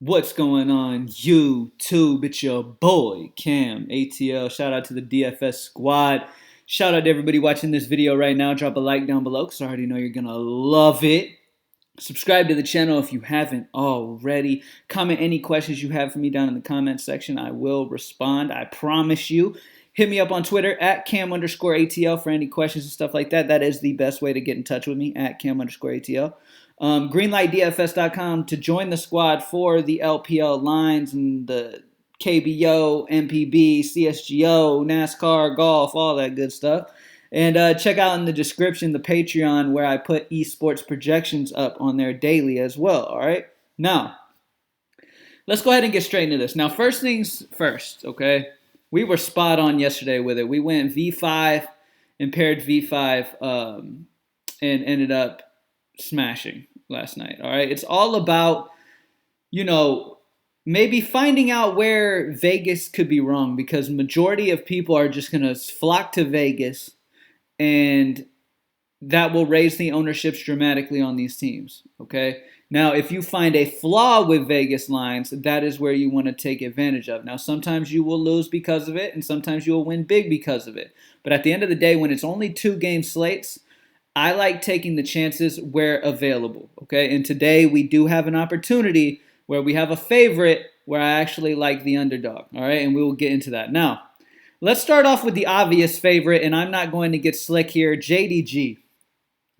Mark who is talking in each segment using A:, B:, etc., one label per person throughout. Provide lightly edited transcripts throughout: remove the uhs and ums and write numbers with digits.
A: What's going on, YouTube? It's your boy, Cam, ATL. Shout out to the DFS squad. Shout out to everybody watching this video right now. Drop a like down below because I already know you're going to love it. Subscribe to the channel if you haven't already. Comment any questions you have for me down in the comment section. I will respond. I promise you. Hit me up on Twitter at Cam_ATL for any questions and stuff like that. That is the best way to get in touch with me, at Cam_ATL. Greenlightdfs.com to join the squad for the LPL lines and the KBO, MPB, CSGO, NASCAR, golf, all that good stuff. And check out in the description the Patreon where I put esports projections up on there daily as well, all right? Now, let's go ahead and get straight into this. Now, first things first, okay? We were spot on yesterday with it. We went V5 and paired V5 and ended up smashing last night, all right? It's all about, maybe finding out where Vegas could be wrong because majority of people are just going to flock to Vegas and that will raise the ownerships dramatically on these teams, okay? Now, if you find a flaw with Vegas lines, that is where you want to take advantage of. Now, sometimes you will lose because of it, and sometimes you will win big because of it. But at the end of the day, when it's only 2-game slates, I like taking the chances where available, okay? And today we do have an opportunity where we have a favorite where I actually like the underdog, all right? And we will get into that. Now, let's start off with the obvious favorite, and I'm not going to get slick here, JDG.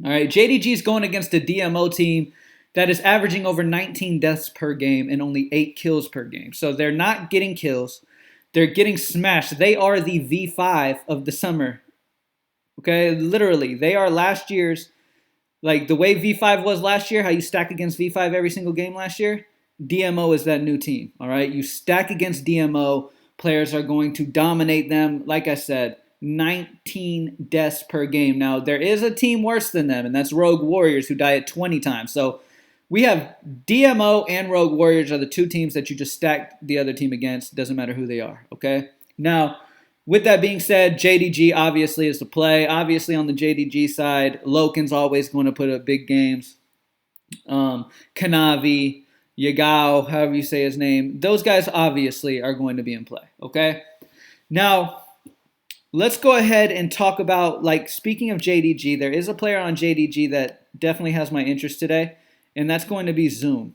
A: All right, JDG is going against a DMO team that is averaging over 19 deaths per game and only 8 kills per game. So they're not getting kills. They're getting smashed. They are the V5 of the summer. Okay, literally. They are last year's, like the way V5 was last year, how you stack against V5 every single game last year. DMO is that new team, all right? You stack against DMO, players are going to dominate them. Like I said, 19 deaths per game. Now, there is a team worse than them, and that's Rogue Warriors, who die at 20 times. So we have DMO and Rogue Warriors are the two teams that you just stack the other team against. Doesn't matter who they are, okay? Now, with that being said, JDG obviously is the play. Obviously, on the JDG side, Loken's always going to put up big games. Kanavi, Yagao, however you say his name, those guys obviously are going to be in play, okay? Now, let's go ahead and talk about, speaking of JDG, there is a player on JDG that definitely has my interest today, and that's going to be Zoom.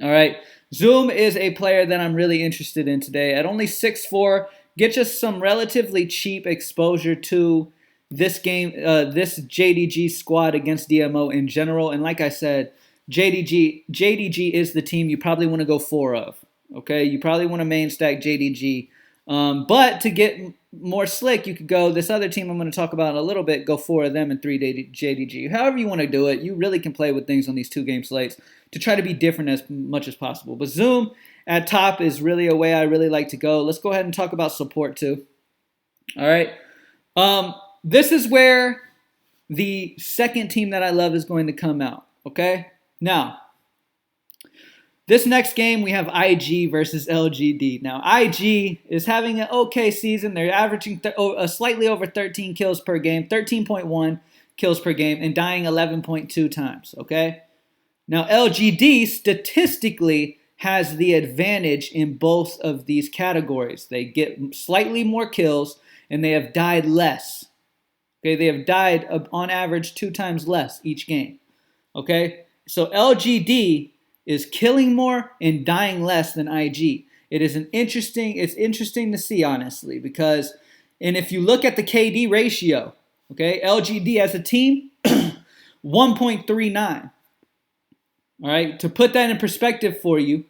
A: All right, Zoom is a player that I'm really interested in today. At only 6'4", get you some relatively cheap exposure to this game, this JDG squad against DMO in general. And like I said, JDG is the team you probably want to go 4 of. Okay, you probably want to main stack JDG. But to get more slick, you could go this other team I'm going to talk about in a little bit, go 4 of them and 3 JDG. However you want to do it, you really can play with things on these 2-game slates to try to be different as much as possible. But Zoom at top is really a way I really like to go. Let's go ahead and talk about support too. All right. This is where the second team that I love is going to come out. Okay. Now, this next game, we have IG versus LGD. Now, IG is having an okay season. They're averaging slightly over 13 kills per game, 13.1 kills per game, and dying 11.2 times, okay? Now, LGD statistically has the advantage in both of these categories. They get slightly more kills, and they have died less. Okay, they have died on average 2 times less each game, okay? So LGD is killing more and dying less than IG. It's interesting to see, honestly, because, and if you look at the KD ratio, okay, LGD as a team, 1.39. All right, to put that in perspective for you,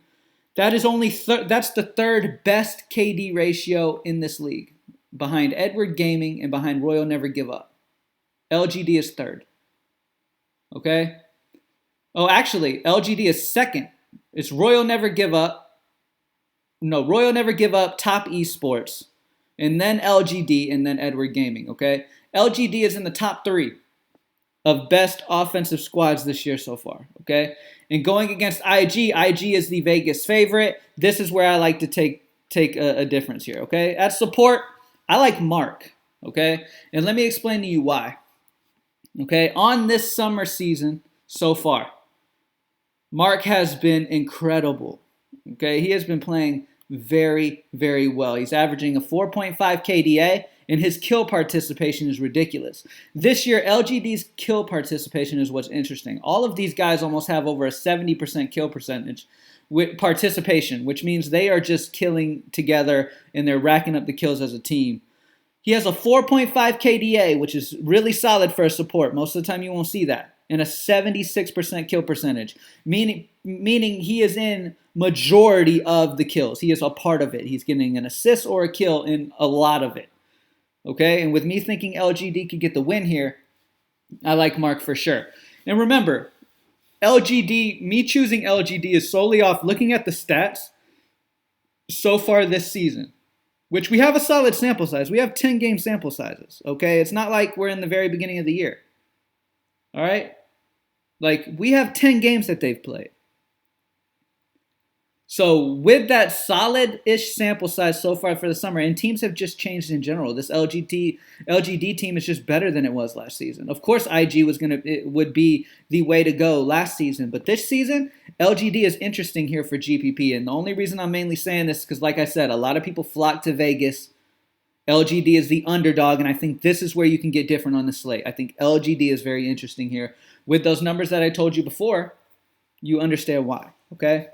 A: that is that's the third best KD ratio in this league, behind Edward Gaming and behind Royal Never Give Up. LGD is third. Okay. Oh, actually, LGD is second. It's Royal Never Give Up. No, Royal Never Give Up, Top Esports, and then LGD, and then Edward Gaming, okay? LGD is in the top 3 of best offensive squads this year so far, okay? And going against IG is the Vegas favorite. This is where I like to take a difference here, okay? At support, I like Mark, okay? And let me explain to you why. Okay, on this summer season so far, Mark has been incredible. Okay, he has been playing very, very well. He's averaging a 4.5 KDA, and his kill participation is ridiculous. This year, LGD's kill participation is what's interesting. All of these guys almost have over a 70% kill percentage with participation, which means they are just killing together and they're racking up the kills as a team. He has a 4.5 KDA, which is really solid for a support. Most of the time you won't see that. And a 76% kill percentage, meaning he is in majority of the kills. He is a part of it. He's getting an assist or a kill in a lot of it. Okay, and with me thinking LGD could get the win here, I like Mark for sure. And remember, me choosing LGD is solely off looking at the stats so far this season, which we have a solid sample size. We have 10 game sample sizes, okay? It's not like we're in the very beginning of the year, all right? Like, we have 10 games that they've played. So with that solid-ish sample size so far for the summer, and teams have just changed in general. This LGD team is just better than it was last season. Of course, IG would be the way to go last season, but this season, LGD is interesting here for GPP. And the only reason I'm mainly saying this is because, like I said, a lot of people flock to Vegas. LGD is the underdog, and I think this is where you can get different on the slate. I think LGD is very interesting here. With those numbers that I told you before, you understand why, okay?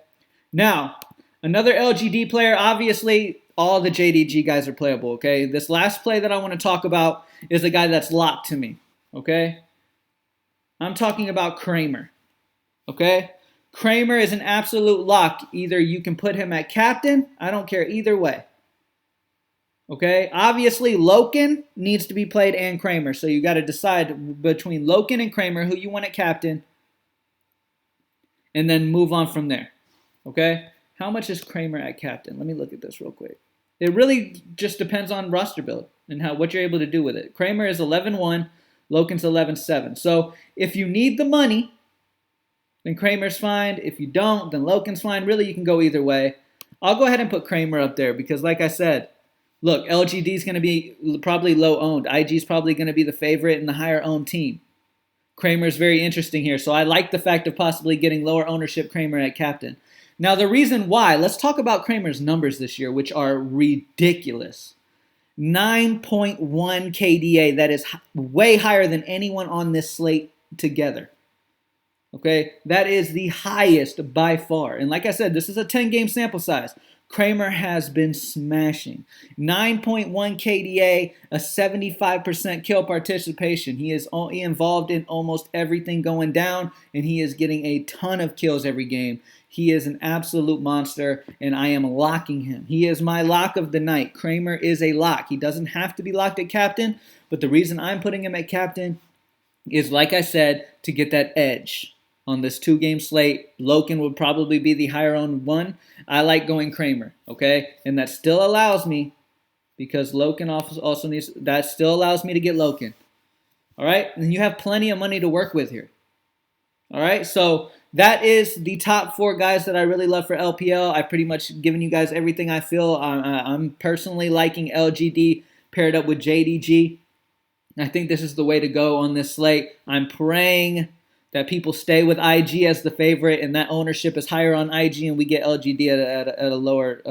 A: Now, another LGD player, obviously, all the JDG guys are playable, okay? This last play that I want to talk about is a guy that's locked to me, okay? I'm talking about Kramer, okay? Kramer is an absolute lock. Either you can put him at captain. I don't care either way, okay? Obviously, Loken needs to be played and Kramer, so you got to decide between Loken and Kramer who you want at captain and then move on from there. Okay, how much is Kramer at captain? Let me look at this real quick. It really just depends on roster build and what you're able to do with it. Kramer is 11-1, Loken's 11-7. So if you need the money, then Kramer's fine. If you don't, then Loken's fine. Really, you can go either way. I'll go ahead and put Kramer up there because, like I said, look, LGD is going to be probably low owned. IG is probably going to be the favorite and the higher owned team. Kramer is very interesting here. So I like the fact of possibly getting lower ownership Kramer at captain. Now, the reason why, let's talk about Kramer's numbers this year, which are ridiculous. 9.1 KDA, that is way higher than anyone on this slate together. Okay, that is the highest by far. And like I said, this is a 10-game sample size. Kramer has been smashing. 9.1 KDA, a 75% kill participation. He is involved in almost everything going down, and he is getting a ton of kills every game. He is an absolute monster, and I am locking him. He is my lock of the night. Kramer is a lock. He doesn't have to be locked at captain, but the reason I'm putting him at captain is, like I said, to get that edge. On this 2-game slate, Loken would probably be the higher owned one. I like going Kramer, okay? And that still allows me, because Loken also needs, that still allows me to get Loken. All right? And you have plenty of money to work with here. All right? So that is the top 4 guys that I really love for LPL. I've pretty much given you guys everything I feel. I'm personally liking LGD paired up with JDG. I think this is the way to go on this slate. I'm praying that people stay with IG as the favorite and that ownership is higher on IG and we get LGD at a lower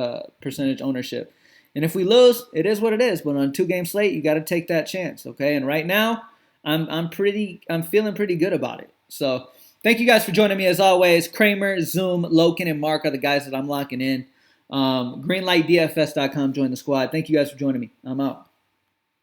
A: percentage ownership. And if we lose, it is what it is. But on a 2-game slate, you got to take that chance, okay? And right now, I'm feeling pretty good about it. So thank you guys for joining me as always. Kramer, Zoom, Loken, and Mark are the guys that I'm locking in. Greenlightdfs.com, join the squad. Thank you guys for joining me. I'm out.